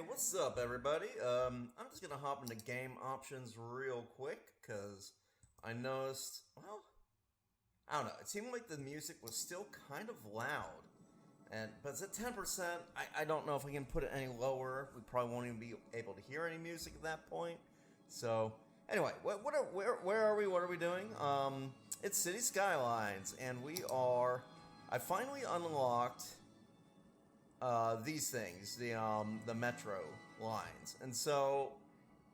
What's up, everybody? I'm just gonna hop into game options real quick because I noticed, well, I don't know. It seemed like the music was still kind of loud, but it's at 10%. I don't know if we can put it any lower. We probably won't even be able to hear any music at that point. So, anyway, where are we? What are we doing? It's Cities Skylines, and I finally unlocked these things, the metro lines, and so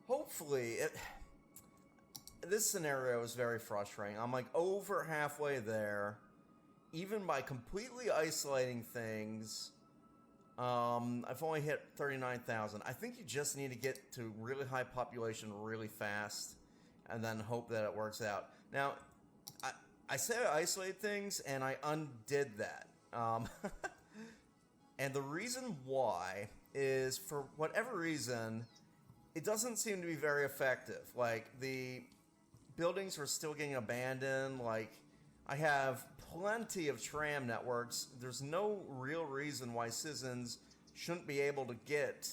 hopefully this scenario is very frustrating. I'm like over halfway there, even by completely isolating things. I've only hit 39,000. I think you just need to get to really high population really fast, and then hope that it works out. Now, I said I isolate things, and I undid that. And the reason why is, for whatever reason, it doesn't seem to be very effective. Like, the buildings are still getting abandoned. Like, I have plenty of tram networks. There's no real reason why citizens shouldn't be able to get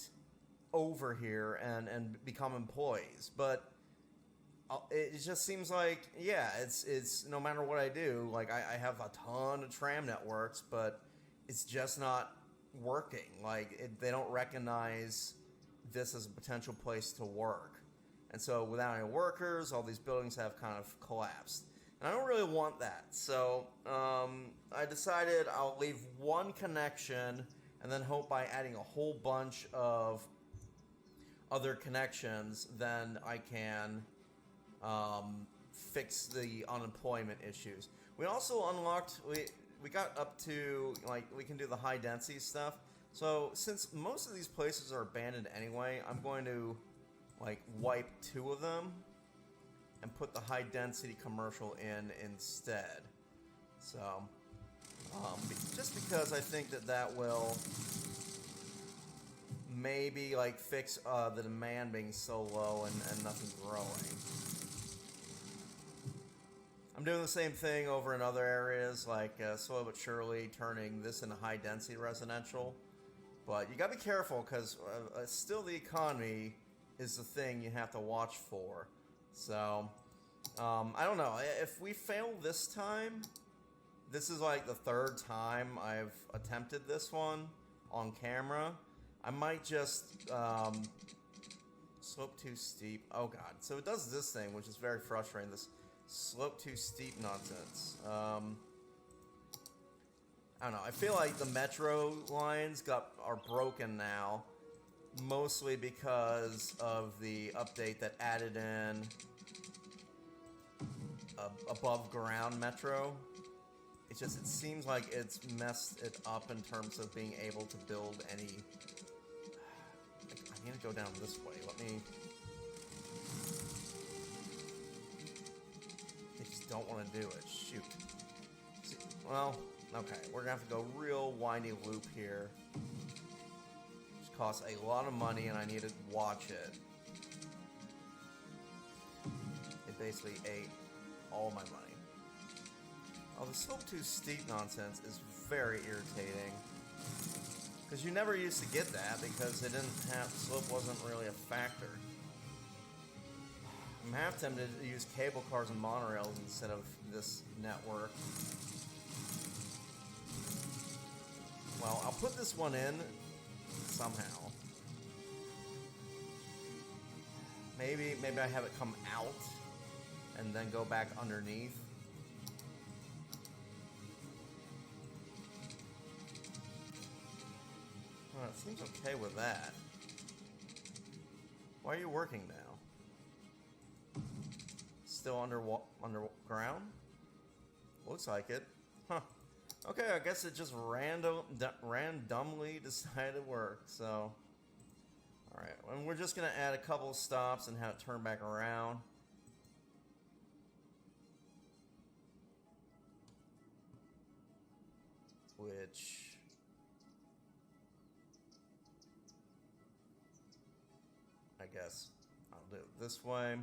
over here and become employees. But it just seems like, yeah, it's no matter what I do, like, I have a ton of tram networks, but it's just not working. Like, they don't recognize this as a potential place to work. And so without any workers, all these buildings have kind of collapsed. And I don't really want that. So I decided I'll leave one connection and then hope by adding a whole bunch of other connections, then I can fix the unemployment issues. We also unlocked... We got up to, like, we can do the high density stuff. So since most of these places are abandoned anyway, I'm going to, like, wipe 2 of them and put the high density commercial in instead. So, just because I think that will maybe, like, fix the demand being so low and nothing growing. I'm doing the same thing over in other areas, like slowly but surely turning this into high-density residential. But you gotta be careful, because still the economy is the thing you have to watch for. So, I don't know. If we fail this time, this is like the 3rd time I've attempted this one on camera. I might just slope too steep. Oh god. So it does this thing, which is very frustrating. This slope too steep nonsense. I don't know. I feel like the metro lines are broken now, mostly because of the update that added in above ground metro. It seems like it's messed it up in terms of being able to build any... I need to go down this way. Let me... They just don't want to do it. Shoot. See, well, okay. We're going to have to go real windy loop here. Which costs a lot of money, and I need to watch it. It basically ate all my money. Oh, the slope too steep nonsense is very irritating. Because you never used to get that, because the slope wasn't really a factor. I'm half tempted to use cable cars and monorails instead of this network. Well, I'll put this one in somehow. Maybe I have it come out and then go back underneath. Well, it seems okay with that. Why are you working now? Still underground? Looks like it. Huh. Okay, I guess it just randomly decided to work, so... Alright, and we're just gonna add a couple of stops and have it turn back around. Which... I guess I'll do it this way.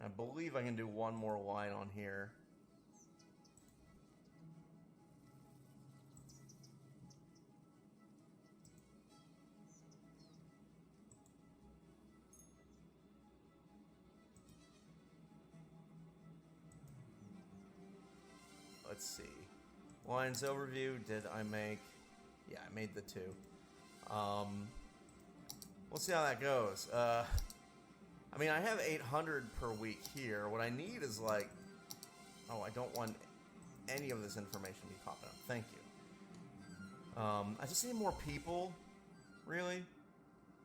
I believe I can do one more line on here. let's see. Lines overview, did I make... Yeah, I made the 2. We'll see how that goes. I mean, I have 800 per week here. What I need is like... Oh, I don't want any of this information to be popping up. Thank you. I just need more people, really.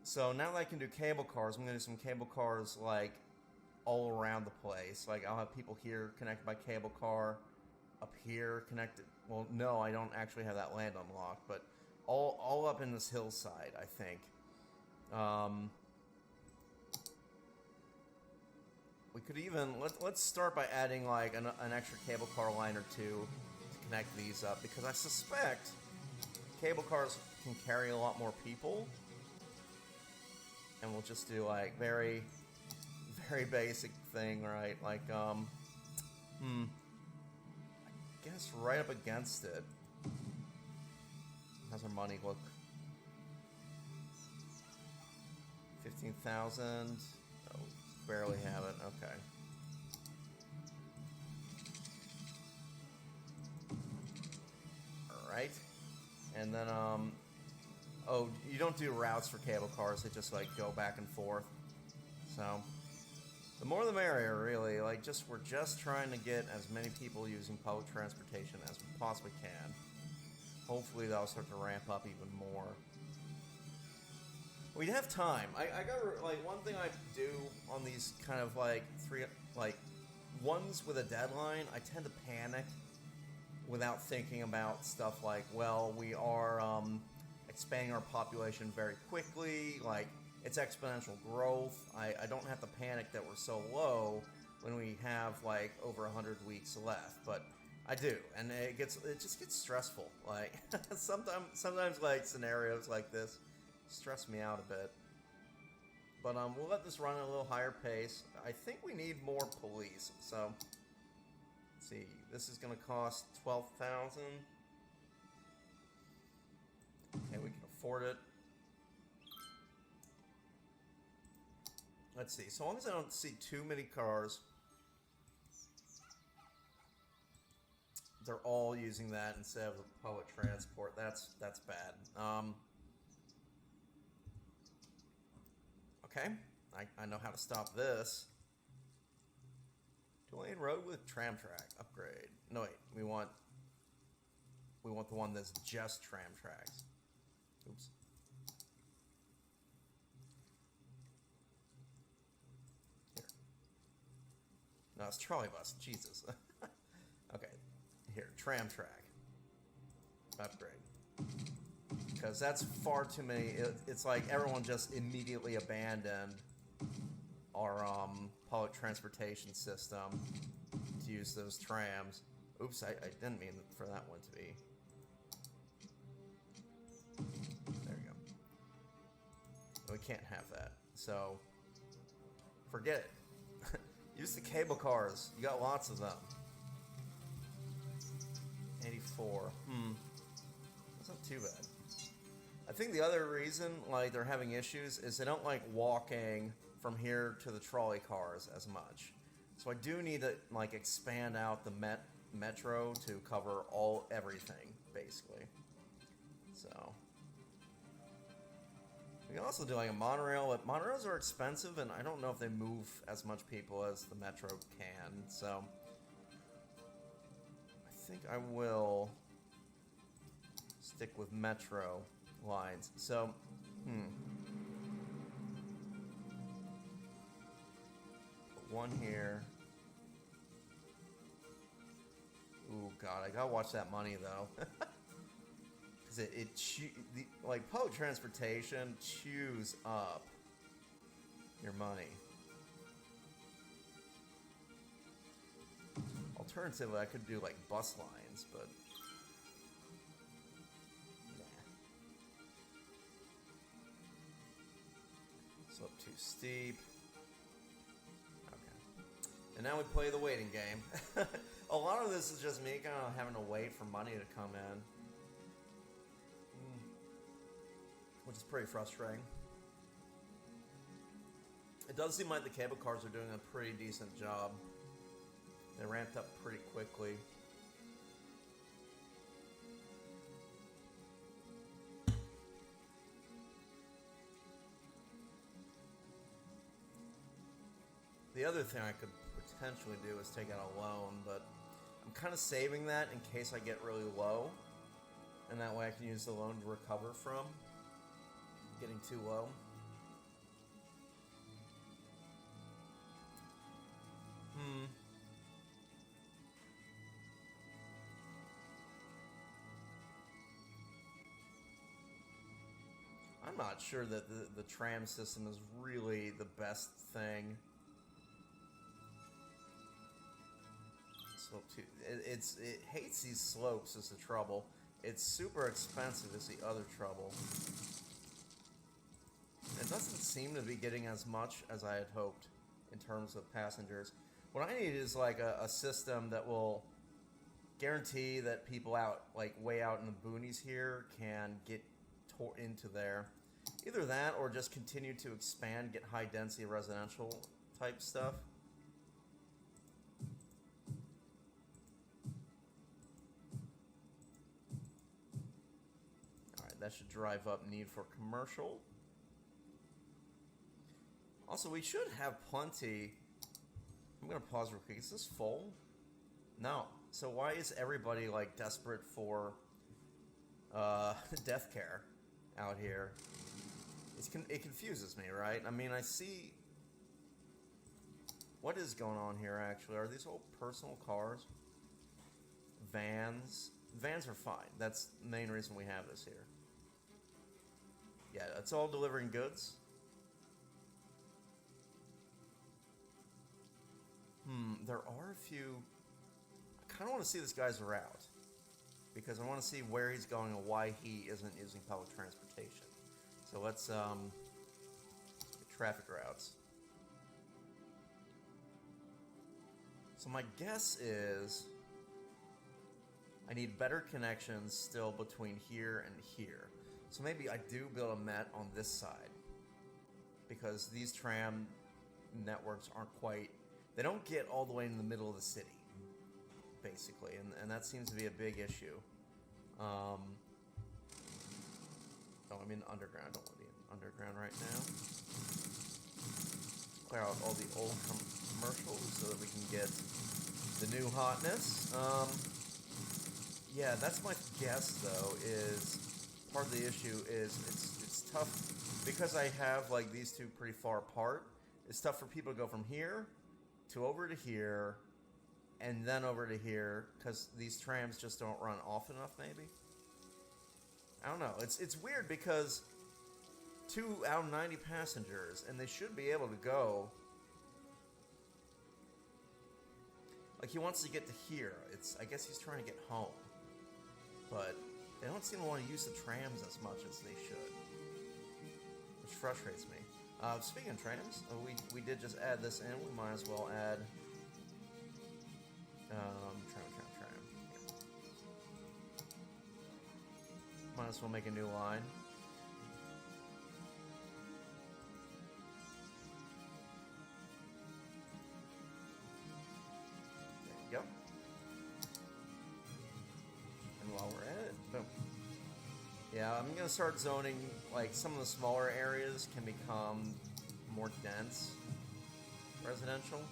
So now that I can do cable cars, I'm going to do some cable cars, like, all around the place. Like, I'll have people here connected by cable car, up here connected. Well, no, I don't actually have that land unlocked, but all up in this hillside, I think. We could even, let's start by adding, like, an extra cable car line or two to connect these up, because I suspect cable cars can carry a lot more people. And we'll just do, like, very basic thing, right? Like, I guess right up against it. How's our money look? 15,000. Oh, barely have it. Okay. Alright. And then, oh, you don't do routes for cable cars, they just, like, go back and forth. So, the more the merrier, really. Like, we're just trying to get as many people using public transportation as we possibly can. Hopefully that'll start to ramp up even more. We'd have time. I got, like, one thing I do on these kind of, like, ones with a deadline, I tend to panic without thinking about stuff like, well, we are, expanding our population very quickly, like, it's exponential growth. I don't have to panic that we're so low when we have, like, over 100 weeks left, but I do, and it just gets stressful. Like, sometimes, like, scenarios like this stress me out a bit. But, we'll let this run at a little higher pace. I think we need more police, so, let's see, this is gonna cost 12,000. Okay, we can afford it. Let's see. So long as I don't see too many cars, they're all using that instead of the public transport. That's bad. Okay, I know how to stop this. Two-lane road with tram track upgrade. No wait, we want the one that's just tram tracks. Oops. Here. No, it's trolley bus. Jesus. Okay. Here, tram track. Upgrade. Because that's far too many. It's like everyone just immediately abandoned our public transportation system to use those trams. Oops, I didn't mean for that one to be. There we go. We can't have that. So, forget it. Use the cable cars. You got lots of them. 84. That's not too bad. I think the other reason, like, they're having issues is they don't like walking from here to the trolley cars as much. So I do need to, like, expand out the metro to cover everything, basically. So. We can also do, like, a monorail, but monorails are expensive, and I don't know if they move as much people as the metro can, so. I think I will stick with metro lines. So, Put one here. Ooh, God, I gotta watch that money, though. Because like, public transportation chews up your money. Alternatively, I could do, like, bus lines, but slope too steep. Okay. And now we play the waiting game. A lot of this is just me kind of having to wait for money to come in. Which is pretty frustrating. It does seem like the cable cars are doing a pretty decent job. They ramped up pretty quickly. the other thing I could potentially do is take out a loan, but I'm kind of saving that in case I get really low, and that way I can use the loan to recover from getting too low. I'm not sure that the tram system is really the best thing. Slope 2. It hates these slopes is the trouble. It's super expensive is the other trouble. It doesn't seem to be getting as much as I had hoped in terms of passengers. What I need is like a system that will guarantee that people out, like way out in the boonies here, can get into there. Either that or just continue to expand, get high density residential type stuff. Alright, that should drive up need for commercial. Also, we should have plenty. I'm gonna pause real quick. Is this full? No. So why is everybody like desperate for death care out here? It confuses me, right? I mean, I see what is going on here. Actually, are these all personal cars? Vans. Vans are fine. That's the main reason we have this here. Yeah, it's all delivering goods. There are a few. I kind of want to see this guy's route because I want to see where he's going and why he isn't using public transportation. So let's get traffic routes. So my guess is I need better connections still between here and here. So maybe I do build a Met on this side because these tram networks aren't quite. They don't get all the way in the middle of the city, basically, and that seems to be a big issue. Oh, I'm in underground. I don't want to be in underground right now. Clear out all the old commercials so that we can get the new hotness. Yeah, that's my guess, though, is part of the issue is it's tough because I have like these two pretty far apart. It's tough for people to go from here to over to here, and then over to here, because these trams just don't run often enough, maybe? I don't know. It's weird, because 2 out of 90 passengers, and they should be able to go. Like, he wants to get to here. I guess he's trying to get home. But they don't seem to want to use the trams as much as they should, which frustrates me. Speaking of trams, we did just add this in. We might as well add tram. Yeah. Might as well make a new line. There you go. And while we're at it, boom. Yeah, I'm gonna start zoning, like, some of the smaller areas can become more dense residential.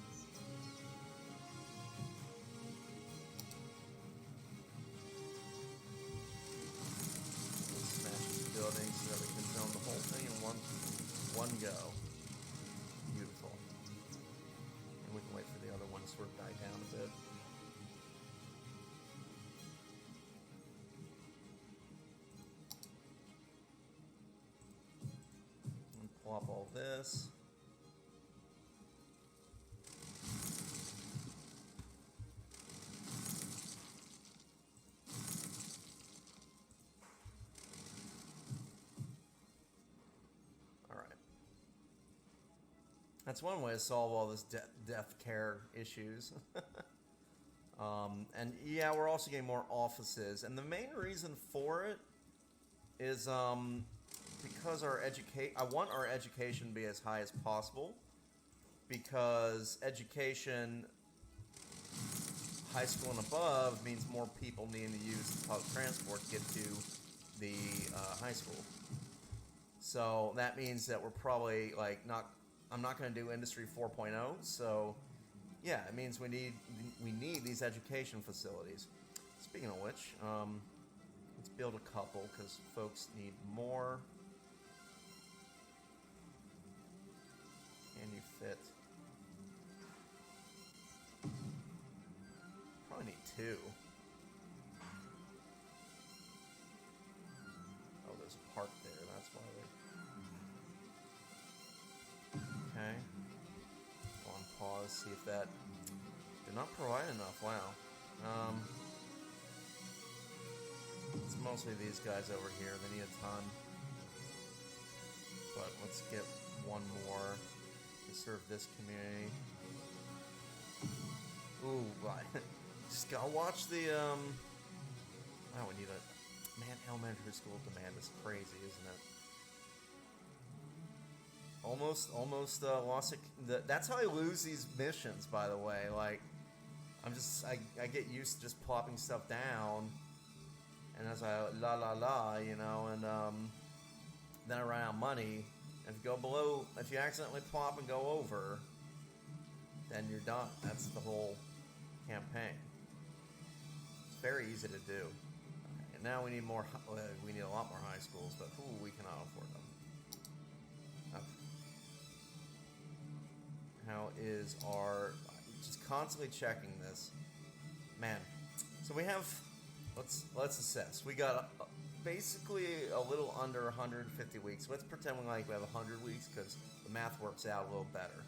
Smash these buildings so that we can zone the whole thing in one go. Beautiful. And we can wait for the other one to sort of die down a bit. Plop all this. All right. That's one way to solve all this death care issues. And yeah, we're also getting more offices, and the main reason for it is because I want our education to be as high as possible, because education, high school and above, means more people needing to use public transport to get to the high school. So that means that we're probably like not I'm not going to do Industry 4.0, so yeah, it means we need these education facilities. Speaking of which, let's build a couple because folks need more. Can you fit? Probably need 2. Oh, there's a park there. That's why they. Okay. On pause. See if that did not provide enough. Wow. It's mostly these guys over here. They need a ton. But let's get one more to serve this community. Ooh, just gotta watch the, wow, we need a, man, elementary school demand is crazy, isn't it? Almost lost it. That's how I lose these missions, by the way. Like, I get used to just plopping stuff down, and as I you know, and then I run out of money. If you go below, if you accidentally plop and go over, then you're done. That's the whole campaign. It's very easy to do. Okay, and now we need more. We need a lot more high schools, but we cannot afford them. Okay. How is our? Just constantly checking this, man. So we have. Let's assess. We got basically a little under 150 weeks. Let's pretend like we have 100 weeks because the math works out a little better.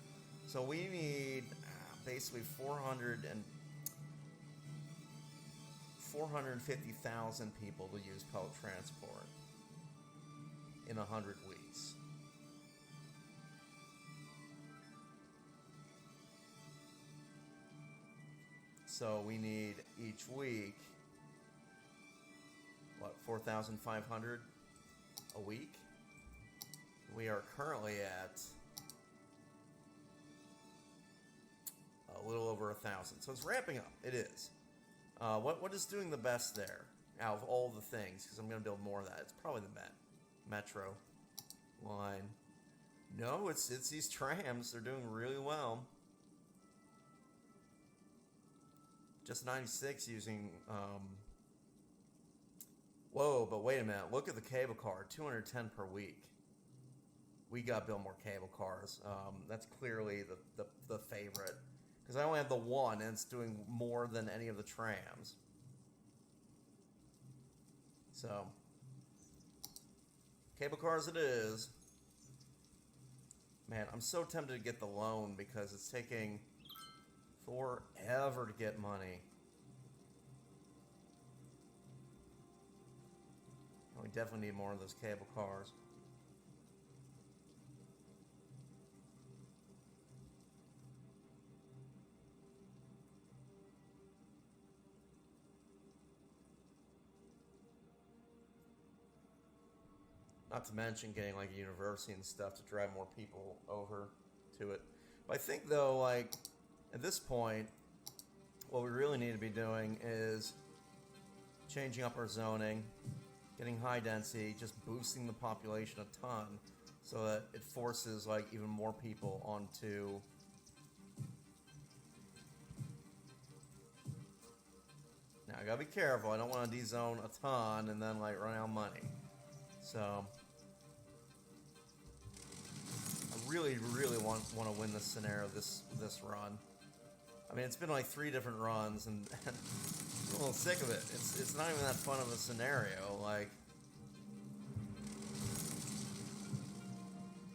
So we need basically 450,000 people to use public transport in 100 weeks. So we need each week, what, 4,500 a week? We are currently at a little over 1,000. So it's ramping up. It is. What is doing the best there out of all the things? Because I'm going to build more of that. It's probably the metro line. No, it's these trams. They're doing really well. Just 96 using. Whoa, but wait a minute. Look at the cable car. 210 per week. We got to build more cable cars. That's clearly the favorite. Because I only have the one, and it's doing more than any of the trams. So, cable cars it is. Man, I'm so tempted to get the loan because it's taking forever to get money. We definitely need more of those cable cars. Not to mention getting like a university and stuff to drive more people over to it. But I think though, like at this point, what we really need to be doing is changing up our zoning, getting high density, just boosting the population a ton so that it forces like even more people onto now I gotta be careful. I don't want to dezone a ton and then like run out of money. So I really want to win this scenario, this run. I mean, it's been like 3 different runs, and I'm a little sick of it. It's not even that fun of a scenario. Like,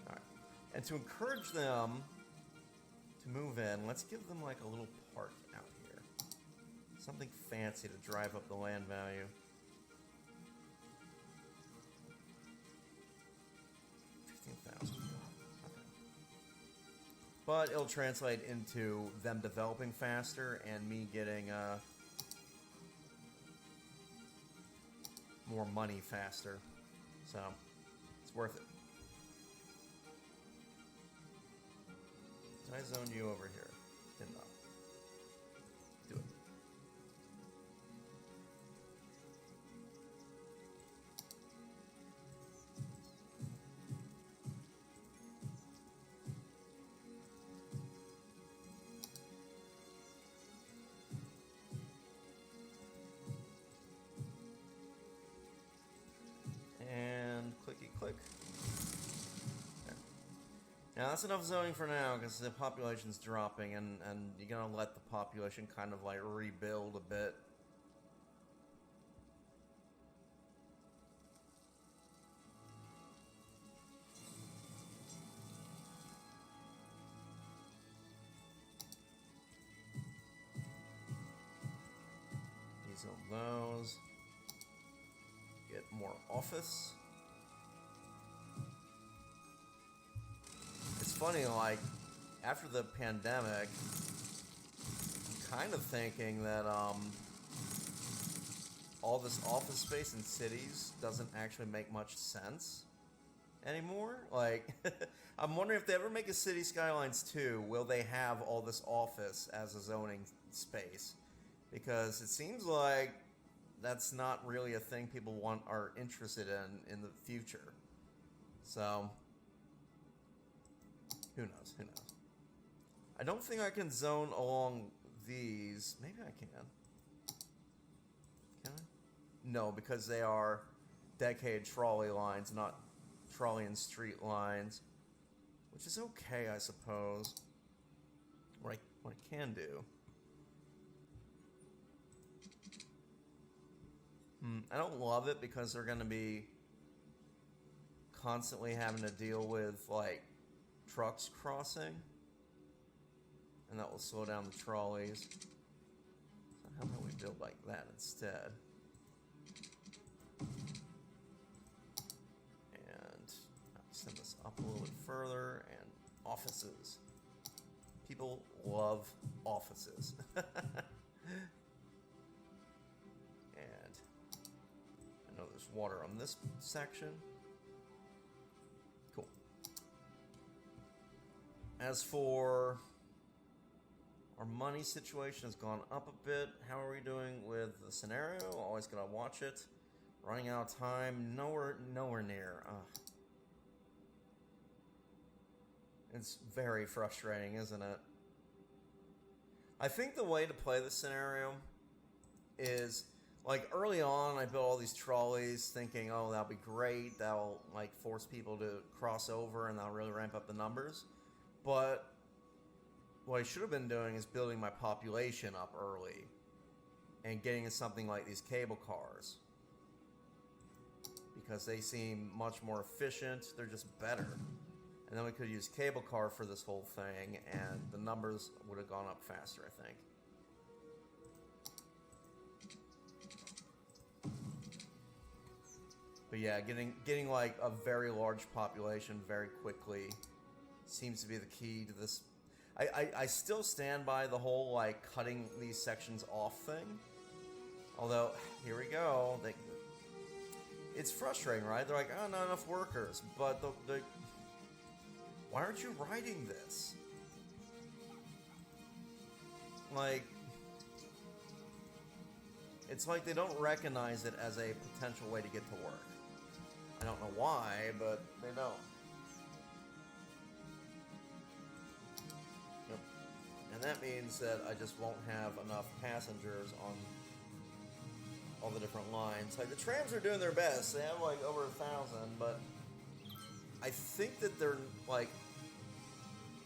all right, and to encourage them to move in, let's give them like a little park out here, something fancy to drive up the land value. But it'll translate into them developing faster and me getting more money faster. So, it's worth it. Did I zone you over here? Didn't know. Do it. Yeah, that's enough zoning for now, because the population's dropping, and you're gonna let the population kind of like rebuild a bit. These are those. Get more office. It's funny, like, after the pandemic, I'm kind of thinking that, all this office space in cities doesn't actually make much sense anymore. Like, I'm wondering if they ever make a Cities Skylines 2, will they have all this office as a zoning space? Because it seems like that's not really a thing people are interested in the future. So, who knows? Who knows? I don't think I can zone along these. Maybe I can. Can I? No, because they are decade trolley lines, not trolley and street lines. Which is okay, I suppose. What I can do. I don't love it because they're going to be constantly having to deal with, like, trucks crossing. And that will slow down the trolleys. So how about we build like that instead? And send this up a little bit further. And offices. People love offices. And I know there's water on this section. Cool. As for our money situation has gone up a bit. How are we doing with the scenario? Always gotta watch it. Running out of time. Nowhere near. Ugh. It's very frustrating, isn't it? I think the way to play this scenario is, like, early on I built all these trolleys thinking, oh, that'll be great. That'll, like, force people to cross over and that'll really ramp up the numbers. But what I should have been doing is building my population up early and getting something like these cable cars, because they seem much more efficient. They're just better. And then we could use cable car for this whole thing, and the numbers would have gone up faster, I think. But yeah, getting like a very large population very quickly seems to be the key to this. I still stand by the whole, like, cutting these sections off thing. Although, here we go. It's frustrating, right? They're like, oh, not enough workers. But why aren't you writing this? Like, it's like they don't recognize it as a potential way to get to work. I don't know why, but they don't. Yep. And that means that I just won't have enough passengers on all the different lines. Like, the trams are doing their best. They have, like, over 1,000, but I think that they're, like,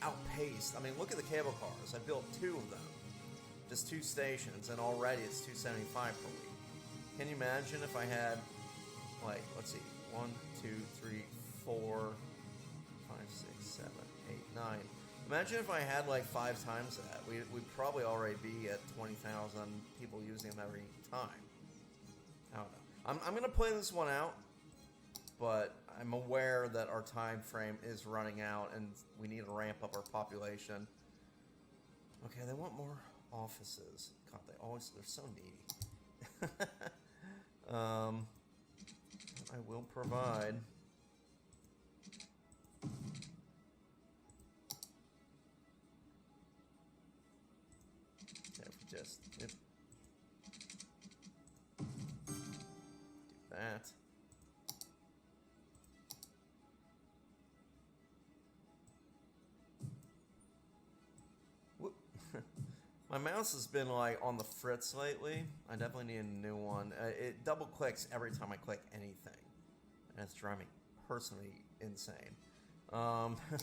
outpaced. I mean, look at the cable cars. I built 2 of them. Just 2 stations, and already it's $275 per week. Can you imagine if I had, like, let's see, 1, 2, 3, 4, 5, 6, 7, 8, 9. Imagine if I had, like, 5 times that. We'd probably already be at 20,000 people using them every time. I don't know. I'm going to play this one out, but I'm aware that our time frame is running out, and we need to ramp up our population. Okay, they want more offices. God, they're so needy. I will provide. Okay, just do that. My mouse has been, like, on the fritz lately. I definitely need a new one. It double clicks every time I click anything. And it's driving me personally insane.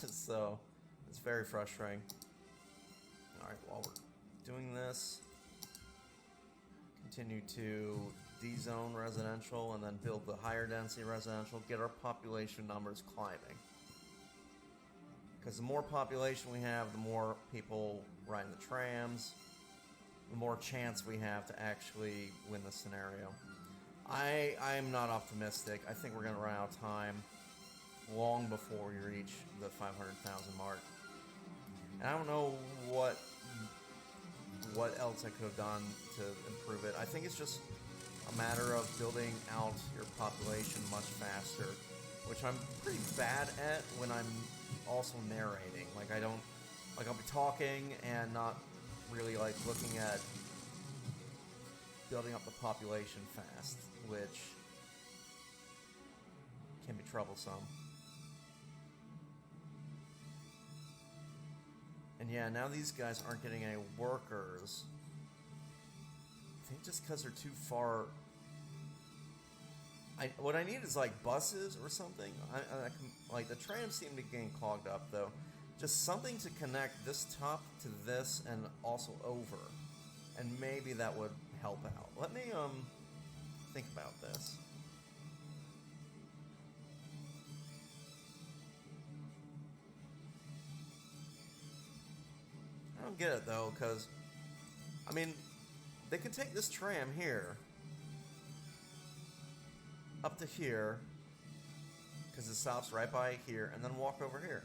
So, It's very frustrating. Alright, while we're doing this, continue to D-zone residential and then build the higher density residential, get our population numbers climbing. Because the more population we have, the more people riding the trams, the more chance we have to actually win the scenario. I'm not optimistic. I think we're going to run out of time long before we reach the 500,000 mark. And I don't know what else I could have done to improve it. I think it's just a matter of building out your population much faster, which I'm pretty bad at when I'm also narrating. Like I'll be talking and not really like looking at building up the population fast, which can be troublesome. And yeah, now these guys aren't getting any workers. I think just because they're too far. What I need is like buses or something. I can, like the trams seem to be getting clogged up though. Just something to connect this top to this and also over, and maybe that would help out. Let me think about this. I don't get it though, because I mean, they can take this tram here up to here, because it stops right by here, and then walk over here.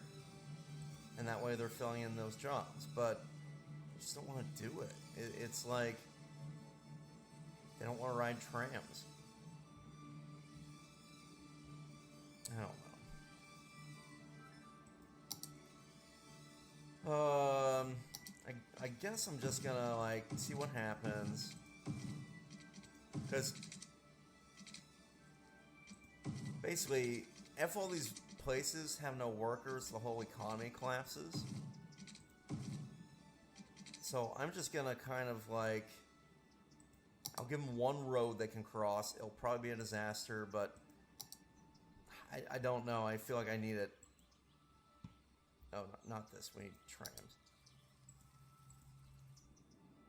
And that way they're filling in those jobs. But I just don't want to do it. It's like they don't want to ride trams. I don't know. I guess I'm just gonna like see what happens. Because basically, if all these places have no workers, the whole economy collapses. So I'm just gonna kind of like, I'll give them one road they can cross. It'll probably be a disaster, but I don't know. I feel like I need it. Oh, not this. We need trams.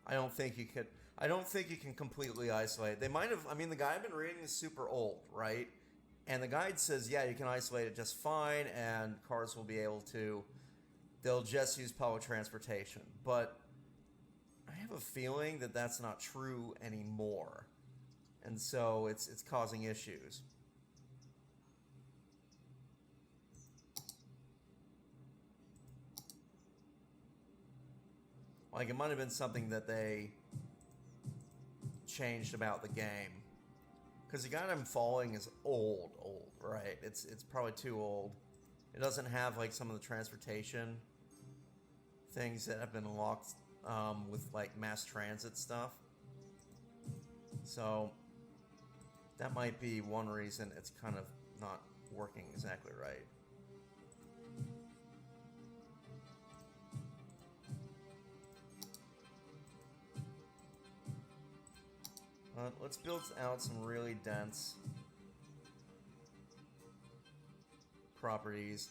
I don't think you can completely isolate. They might have. I mean, the guy I've been reading is super old, right? And the guide says, yeah, you can isolate it just fine, and cars will be able to. They'll just use public transportation. But I have a feeling that that's not true anymore, and so it's causing issues. Like, it might have been something that they changed about the game. Because the guy I'm following is old, right? It's probably too old. It doesn't have, like, some of the transportation things that have been unlocked with, like, mass transit stuff. So, that might be one reason it's kind of not working exactly right. Let's build out some really dense properties.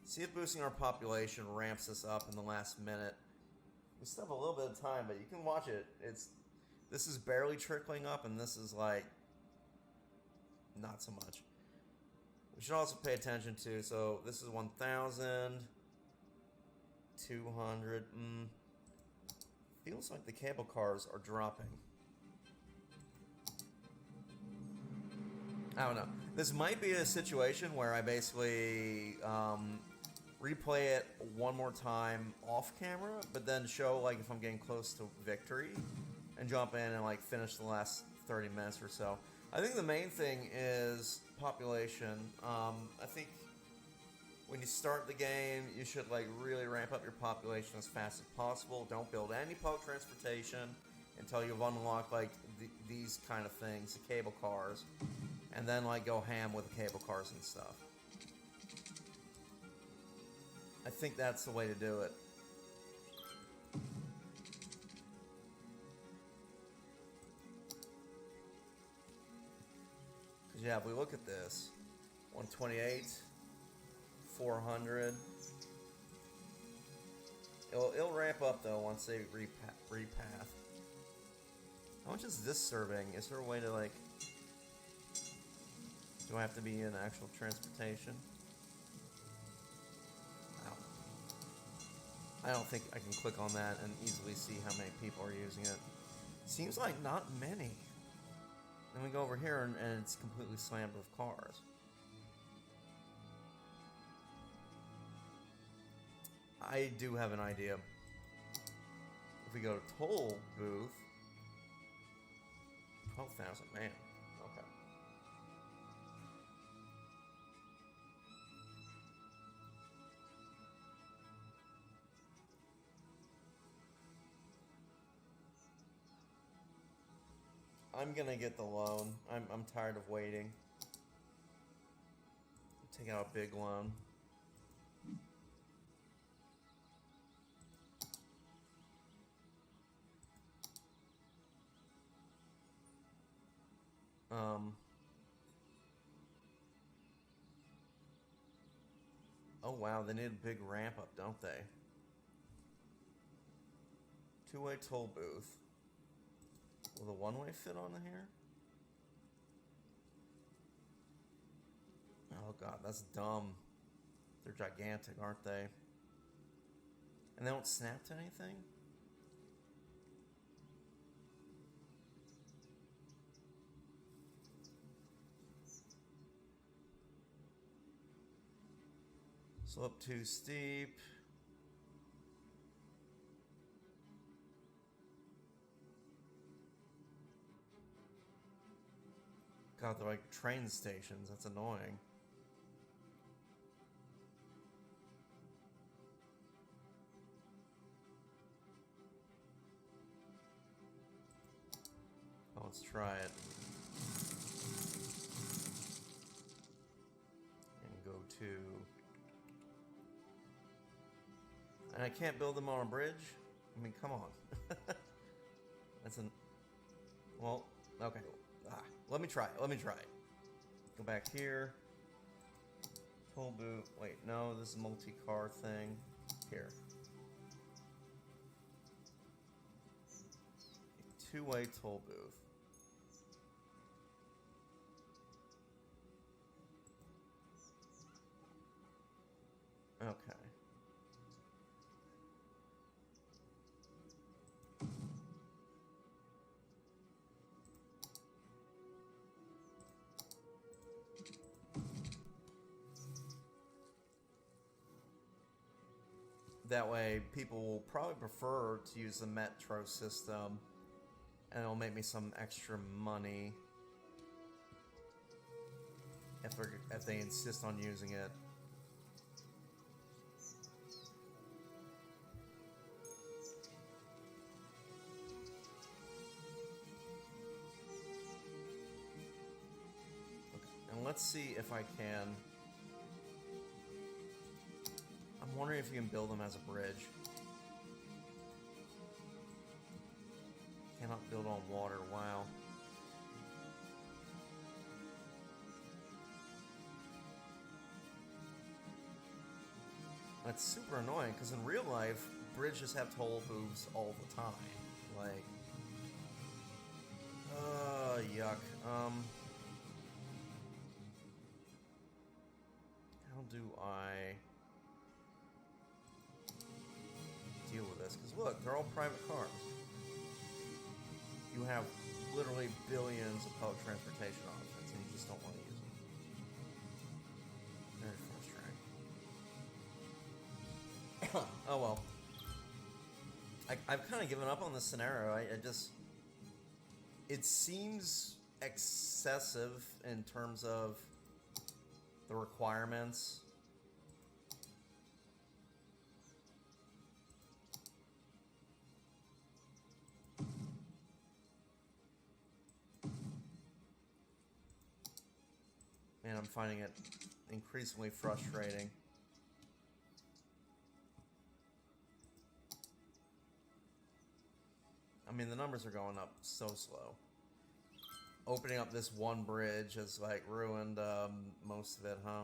See if boosting our population ramps us up in the last minute. We still have a little bit of time, but you can watch it. This is barely trickling up, and this is like not so much. We should also pay attention to, so this is 1,000, 200. Feels like the cable cars are dropping. I don't know. This might be a situation where I basically replay it one more time off camera, but then show like if I'm getting close to victory, and jump in and like finish the last 30 minutes or so. I think the main thing is population. I think when you start the game, you should like really ramp up your population as fast as possible. Don't build any public transportation until you've unlocked like these kind of things, the cable cars. And then, like, go ham with the cable cars and stuff. I think that's the way to do it. Because, yeah, if we look at this, 128, 400. It'll ramp up though once they repath. How much is this serving? Is there a way to like? Do I have to be in actual transportation? I don't think I can click on that and easily see how many people are using it. Seems like not many. Then we go over here and it's completely slammed with cars. I do have an idea. If we go to toll booth, 12,000, man. Okay. I'm gonna get the loan. I'm tired of waiting. Take out a big loan. Oh wow, they need a big ramp up, don't they? Two-way toll booth. Will the one-way fit on here? Oh god, that's dumb. They're gigantic, aren't they? And they don't snap to anything? Slope too steep. God, they're like train stations. That's annoying. Oh, let's try it. And go to... And I can't build them on a bridge? I mean, come on. That's an... Well, okay. Let me try it. Let me try it. Go back here. Toll booth. Wait, no, this is a multi-car thing. Here. A two-way toll booth. Okay. That way, people will probably prefer to use the metro system, and it'll make me some extra money if they insist on using it. Okay, and let's see if I can. I'm wondering if you can build them as a bridge. Cannot build on water, wow. That's super annoying, because in real life, bridges have toll booths all the time. Like, yuck. How do I deal with this? Because look, they're all private cars. You have literally billions of public transportation options, and you just don't want to use them. Very frustrating. Oh well. I've kind of given up on this scenario. I just... It seems excessive in terms of the requirements. And I'm finding it increasingly frustrating. I mean, the numbers are going up so slow. Opening up this one bridge has, like, ruined most of it, huh?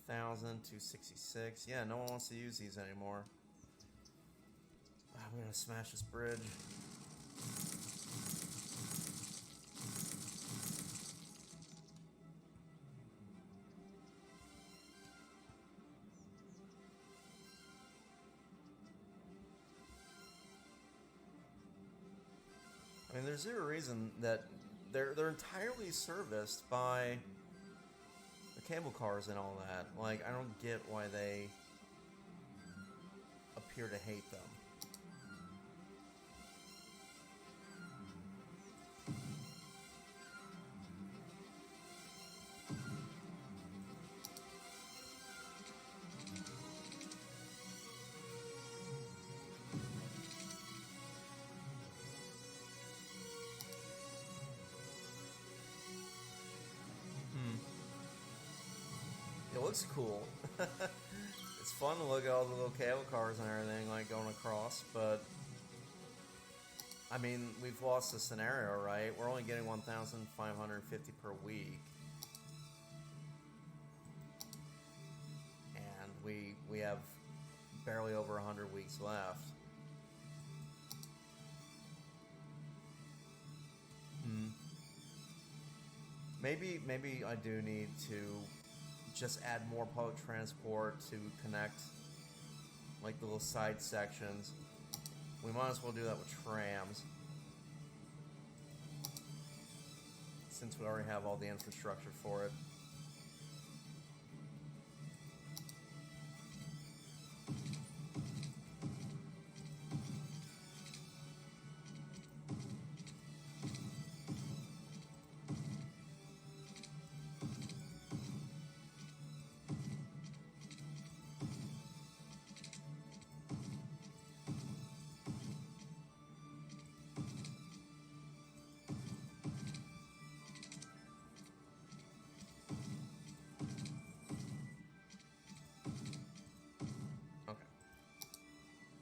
266. Yeah, no one wants to use these anymore. I'm gonna smash this bridge. I mean, there's zero reason that they're entirely serviced by the cable cars and all that. Like, I don't get why they appear to hate them. It looks cool. It's fun to look at all the little cable cars and everything, like, going across, but I mean, we've lost the scenario, right? We're only getting 1,550 per week. And we have barely over 100 weeks left. Maybe I do need to just add more public transport to connect, like, the little side sections. We might as well do that with trams, since we already have all the infrastructure for it.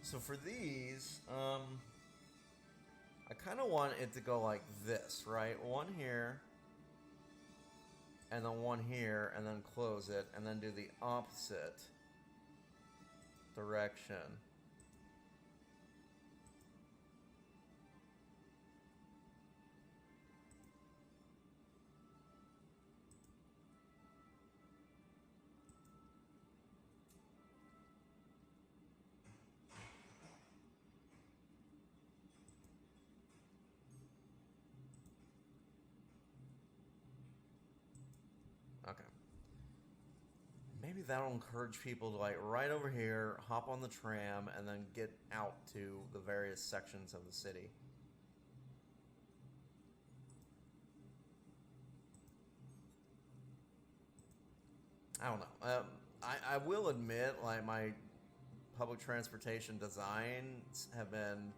So for these, I kind of want it to go like this, right? One here, and then one here, and then close it, and then do the opposite direction. Okay. Maybe that'll encourage people to, like, right over here, hop on the tram, and then get out to the various sections of the city. I don't know. I will admit, like, my public transportation designs have been,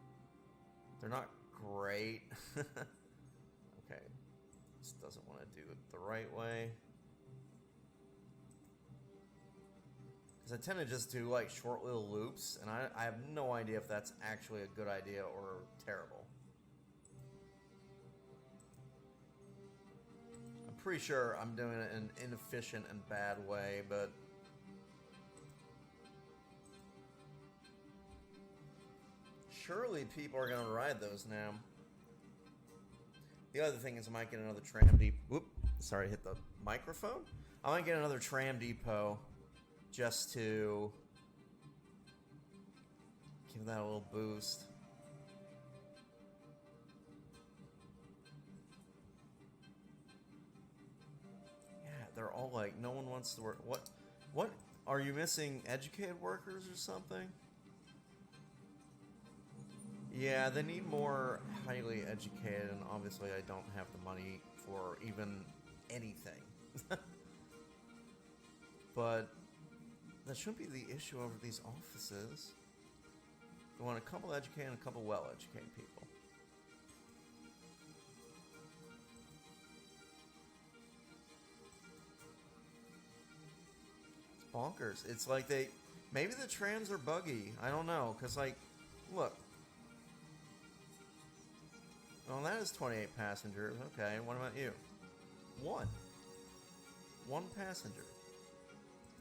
they're not great. Okay. This doesn't want to do it the right way. Because I tend to just do, like, short little loops, and I have no idea if that's actually a good idea or terrible. I'm pretty sure I'm doing it in an inefficient and bad way, but surely people are going to ride those now. The other thing is I might get another tram depot. Whoop, sorry, hit the microphone. I might get another tram depot just to give that a little boost. Yeah, they're all like, no one wants to work. What? Are you missing educated workers or something? Yeah, they need more highly educated, and obviously I don't have the money for even anything. But that shouldn't be the issue over these offices. We want a couple educated and a couple well-educated people. It's bonkers. It's like maybe the trams are buggy. I don't know, because, like, look. Well, that is 28 passengers. Okay, what about you? One passenger.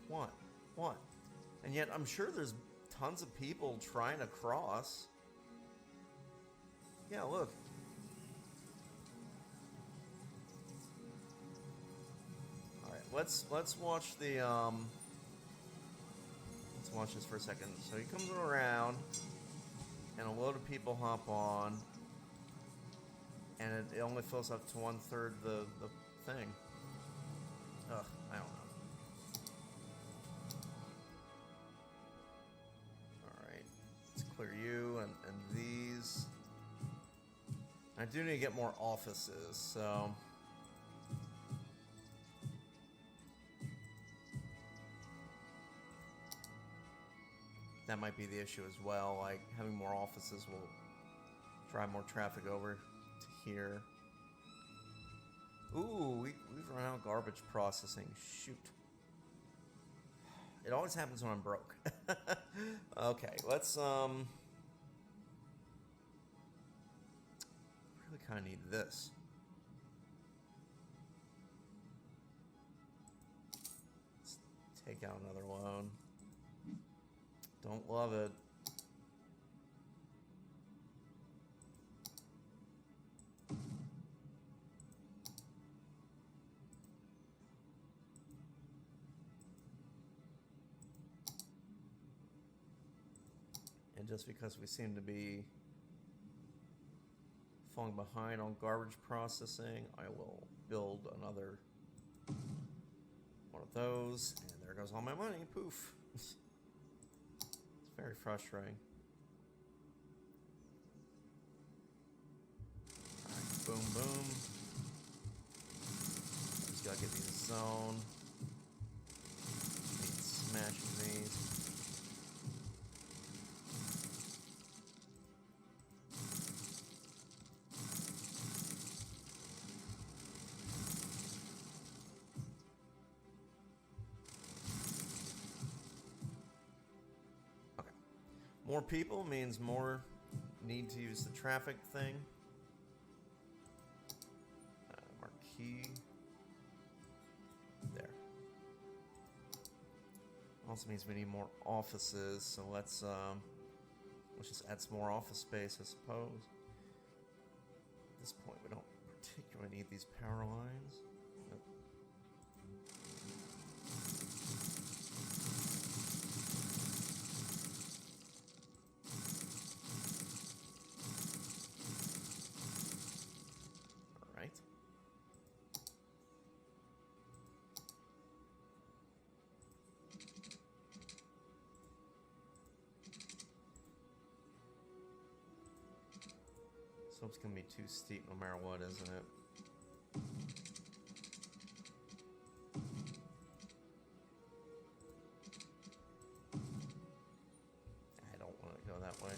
What? What? And yet I'm sure there's tons of people trying to cross. Yeah, look. Alright, let's watch the let's watch this for a second. So he comes around and a load of people hop on and it only fills up to 1/3 the thing. Ugh, I don't know. Alright, let's clear you and these. I do need to get more offices, so that might be the issue as well. Like, having more offices will drive more traffic over to here. Ooh, we've run out of garbage processing. Shoot. It always happens when I'm broke. Okay, let's, really kind of need this. Let's take out another loan. Don't love it. And just because we seem to be falling behind on garbage processing, I will build another one of those. And there goes all my money. Poof. It's very frustrating. Alright, boom, boom. Just gotta get these zoned. Need smashing these. More people means more need to use the traffic thing. Marquee. There. Also means we need more offices, so let's just add some more office space, I suppose. At this point, we don't particularly need these power lines. Nope. So it's gonna be too steep no matter what, isn't it? I don't want to go that way.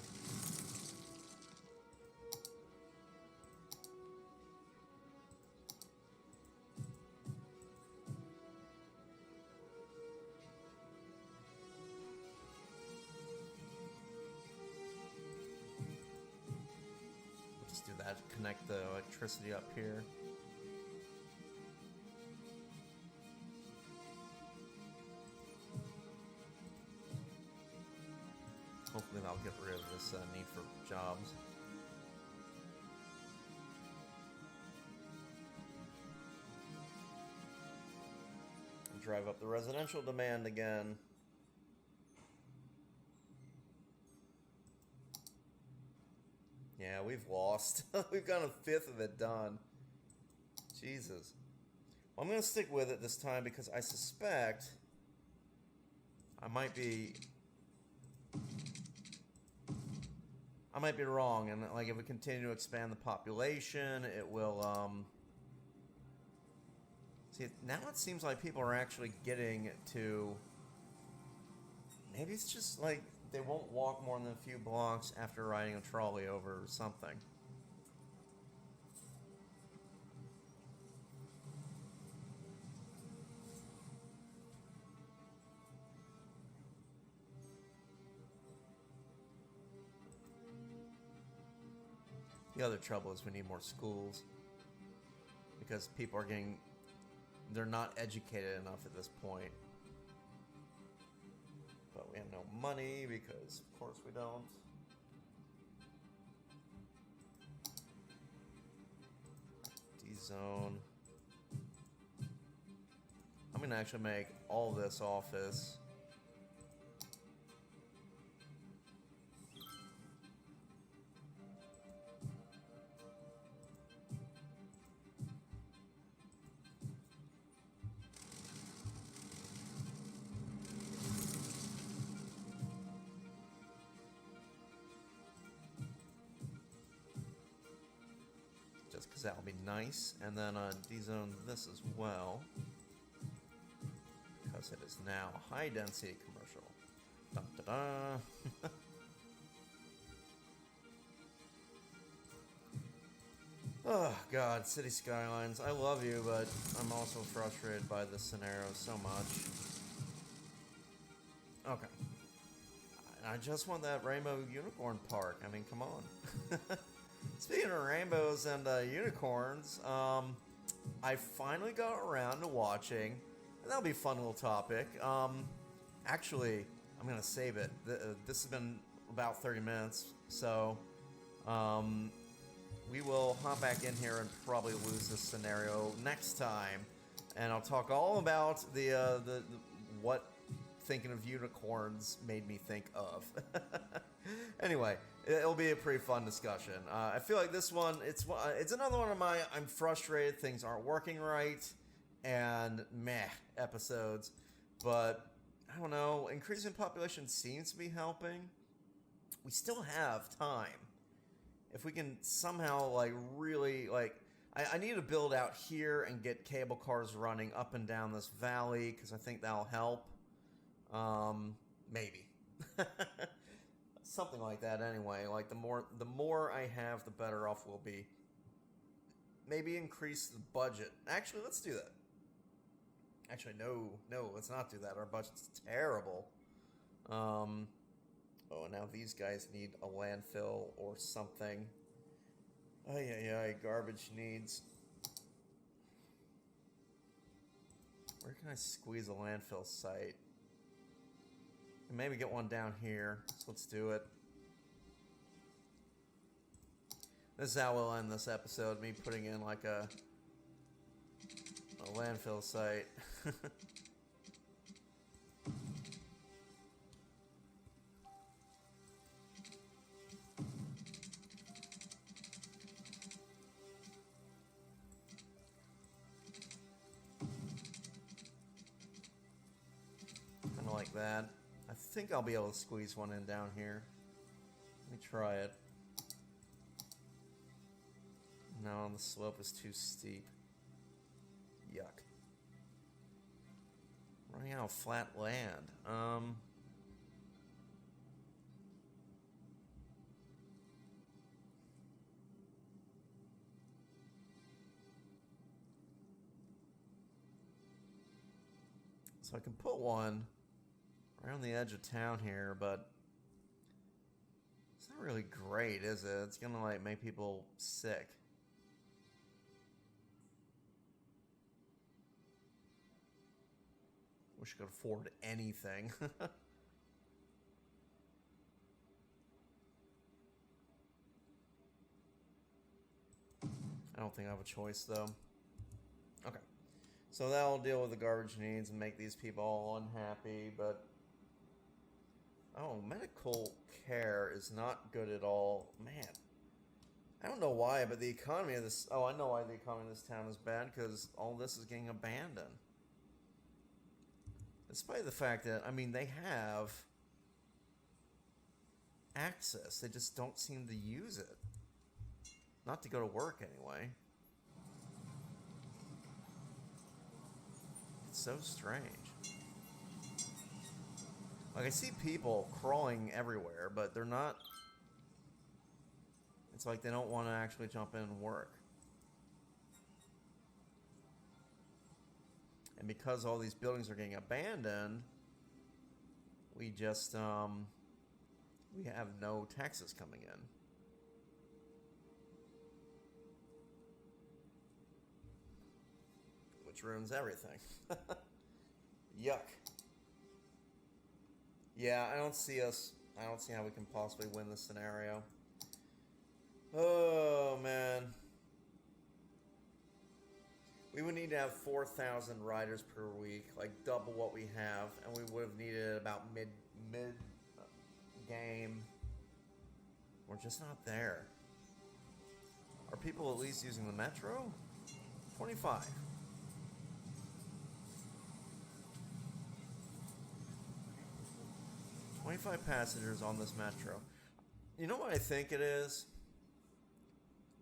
Do that, connect the electricity up here. Hopefully that'll get rid of this need for jobs. And drive up the residential demand again. Yeah, we've lost. We've got a fifth of it done. Jesus. Well, I'm going to stick with it this time because I suspect I might be wrong. And like, if we continue to expand the population, it will, see, now it seems like people are actually getting to, maybe it's just like, they won't walk more than a few blocks after riding a trolley over or something. The other trouble is we need more schools. Because people are they're not educated enough at this point. We have no money because, of course, we don't. D-zone. I'm gonna actually make all this office. Just because that'll be nice. And then D-zone this as well. Because it is now high density commercial. Dun, da, da. Oh god, City Skylines. I love you, but I'm also frustrated by this scenario so much. Okay. I just want that Rainbow Unicorn Park. I mean, come on. Speaking of rainbows and unicorns, I finally got around to watching, and that'll be a fun little topic. Actually, I'm going to save it. This has been about 30 minutes, so we will hop back in here and probably lose this scenario next time, and I'll talk all about the what thinking of unicorns made me think of. Anyway, it'll be a pretty fun discussion. I feel like this one, it's another one of my I'm frustrated, things aren't working right, and meh episodes. But I don't know, increasing population seems to be helping. We still have time. If we can somehow like really like, I need to build out here and get cable cars running up and down this valley because I think that'll help. Maybe. Something like that anyway. Like the more I have, the better off we'll be. Maybe increase the budget. Actually, let's do that. Actually, no, let's not do that. Our budget's terrible. Oh, now these guys need a landfill or something. Ay, garbage needs. Where can I squeeze a landfill site? And maybe get one down here. So let's do it. This is how we'll end this episode. Me putting in like a landfill site. Kind of like that. I think I'll be able to squeeze one in down here. Let me try it. No, the slope is too steep. Yuck. Running out of flat land. So I can put one right on the edge of town here, but it's not really great, is it? It's gonna like make people sick. Wish I could afford anything. I don't think I have a choice though. Okay. So that'll deal with the garbage needs and make these people all unhappy, but oh, medical care is not good at all. Man, I don't know why, but the economy of this... Oh, I know why the economy of this town is bad, because all this is getting abandoned. Despite the fact that, I mean, they have access. They just don't seem to use it. Not to go to work, anyway. It's so strange. Like, I see people crawling everywhere, but they're not... It's like they don't want to actually jump in and work. And because all these buildings are getting abandoned, we just, we have no taxes coming in. Which ruins everything. Yuck. Yeah, I don't see us. I don't see how we can possibly win this scenario. Oh, man. We would need to have 4,000 riders per week, like double what we have, and we would have needed about mid game. We're just not there. Are people at least using the metro? 25. $25 passengers on this metro. You know what I think it is?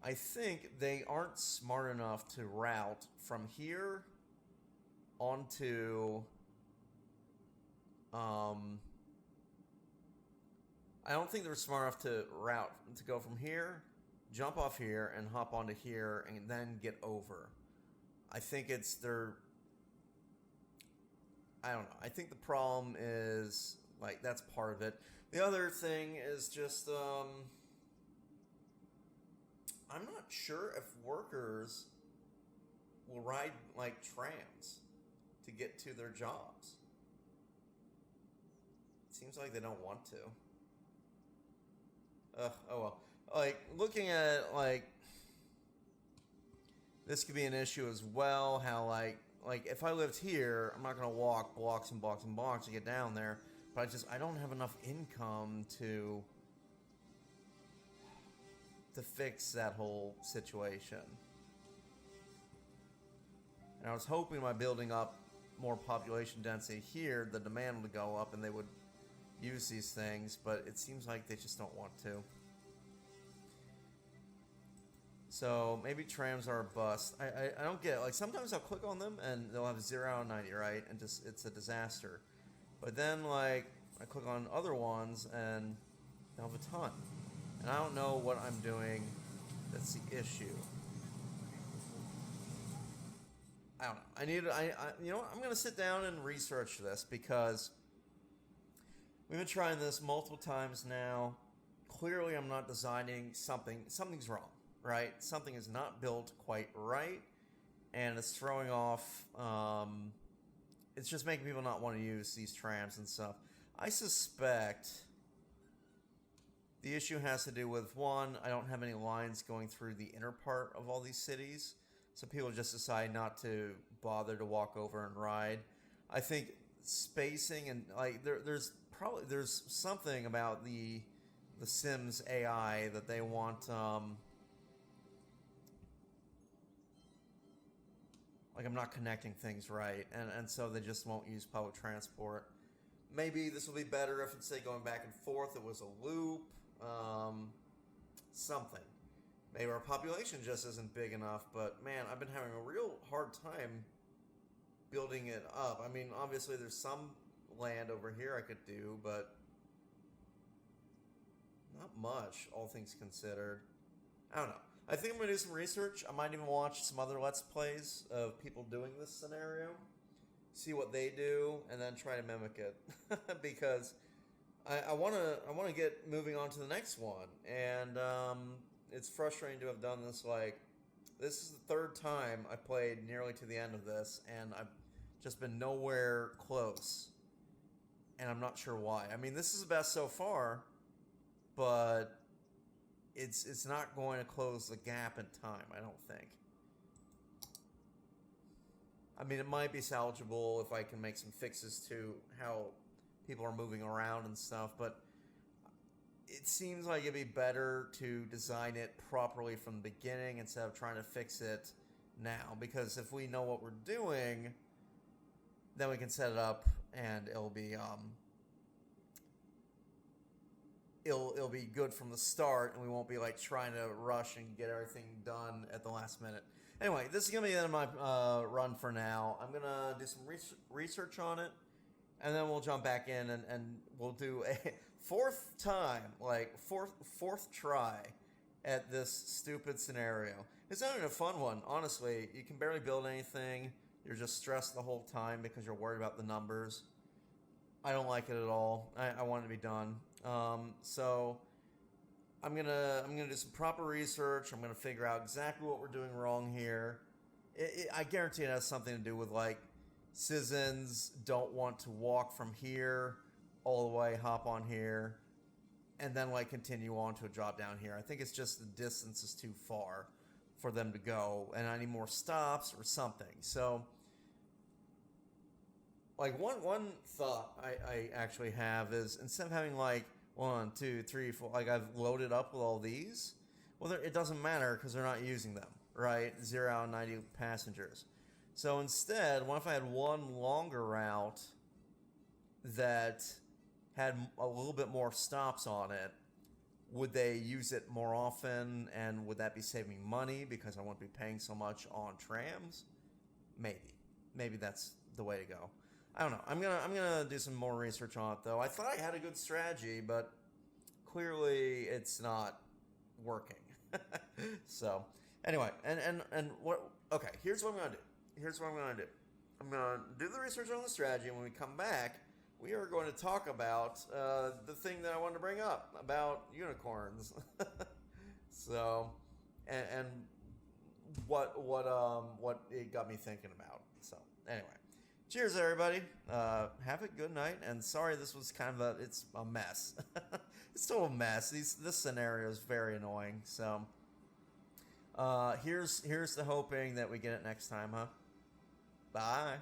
I think they aren't smart enough to route from here onto I don't think they're smart enough to route to go from here, jump off here, and hop onto here, and then get over. I think it's their. I don't know. I think the problem is like that's part of it. The other thing is just I'm not sure if workers will ride like trams to get to their jobs. It seems like they don't want to. Oh well. Like, looking at, like, this could be an issue as well, how, like, if I lived here, I'm not going to walk blocks and blocks and blocks to get down there, but I don't have enough income to fix that whole situation. And I was hoping by building up more population density here, the demand would go up and they would use these things, but it seems like they just don't want to. So maybe trams are a bust. I don't get it. Like, sometimes I'll click on them and they'll have 0 out of 90, right? And just it's a disaster. But then, like, I click on other ones and they'll have a ton. And I don't know what I'm doing that's the issue. I don't know. You know what? I'm going to sit down and research this because we've been trying this multiple times now. Clearly, I'm not designing something. Something's wrong, right? Something is not built quite right, and it's throwing off. It's just making people not want to use these trams and stuff. I suspect the issue has to do with, one, I don't have any lines going through the inner part of all these cities, so people just decide not to bother to walk over and ride. I think spacing and like there's something about the Sims AI that they want like I'm not connecting things right, and so they just won't use public transport. Maybe this will be better if instead of going back and forth, it was a loop, something. Maybe our population just isn't big enough, but man, I've been having a real hard time building it up. I mean, obviously there's some land over here I could do, but not much, all things considered. I don't know. I think I'm going to do some research. I might even watch some other Let's Plays of people doing this scenario, see what they do, and then try to mimic it. Because I want to get moving on to the next one, and it's frustrating to have done this. Like, this is the third time I played nearly to the end of this, and I've just been nowhere close, and I'm not sure why. I mean, this is the best so far, but it's not going to close the gap in time, I don't think. I mean, it might be salvageable if I can make some fixes to how people are moving around and stuff, but it seems like it'd be better to design it properly from the beginning instead of trying to fix it now. Because if we know what we're doing, then we can set it up and it'll be it'll be good from the start, and we won't be like trying to rush and get everything done at the last minute. Anyway, this is gonna be the end of my run for now. I'm gonna do some research on it, and then we'll jump back in and we'll do a fourth try at this stupid scenario. It's not even a fun one, honestly. You can barely build anything. You're just stressed the whole time because you're worried about the numbers. I don't like it at all. I want it to be done. So I'm gonna do some proper research. I'm gonna figure out exactly what we're doing wrong here. I guarantee it has something to do with like citizens don't want to walk from here all the way, hop on here, and then like continue on to a drop down here. I think it's just the distance is too far for them to go, and I need more stops or something. So, like one thought I actually have is instead of having like 1, 2, 3, 4, like I've loaded up with all these, well, it doesn't matter because they're not using them, right? 0 out of 90 passengers. So instead, what if I had one longer route that had a little bit more stops on it? Would they use it more often, and would that be saving money because I won't be paying so much on trams? Maybe that's the way to go. I don't know. I'm gonna do some more research on it though. I thought I had a good strategy, but clearly it's not working. So anyway, and what? Okay, here's what I'm gonna do. I'm gonna do the research on the strategy, and when we come back, we are going to talk about the thing that I wanted to bring up about unicorns. So, and what it got me thinking about. So, anyway, cheers, everybody. Have a good night. And sorry, this was kind of it's a mess. It's still a mess. This scenario is very annoying. So, here's the hoping that we get it next time, huh? Bye.